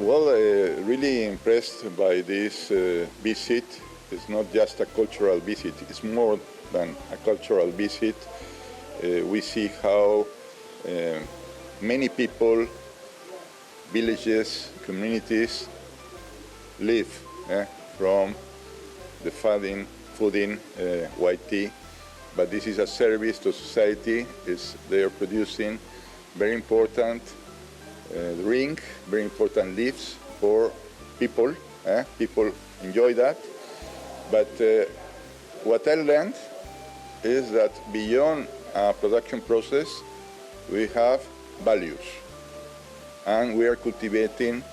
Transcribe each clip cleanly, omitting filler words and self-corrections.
Really impressed by this visit. It's not just a cultural visit, it's more than a cultural visit. We see how many people, villages, communities live from the fooding white tea. But this is a service to society. They are producing very important drink, very important leaves for people. People enjoy that. But what I learned is that beyond a production process, we have values. And we are cultivating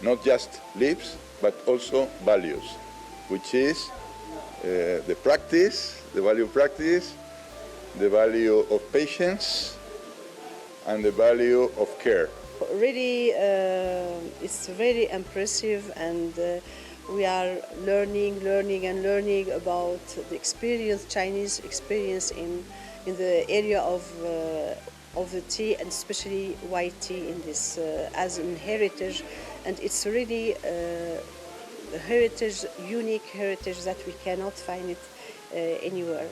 not just leaves, but also values, which is the practice, the value of practice, the value of patience, and the value of care. Really, it's very impressive, and we are learning about the experience, Chinese experience in the area of the tea, and especially white tea in this as an heritage, and it's really a heritage, unique heritage that we cannot find it anywhere.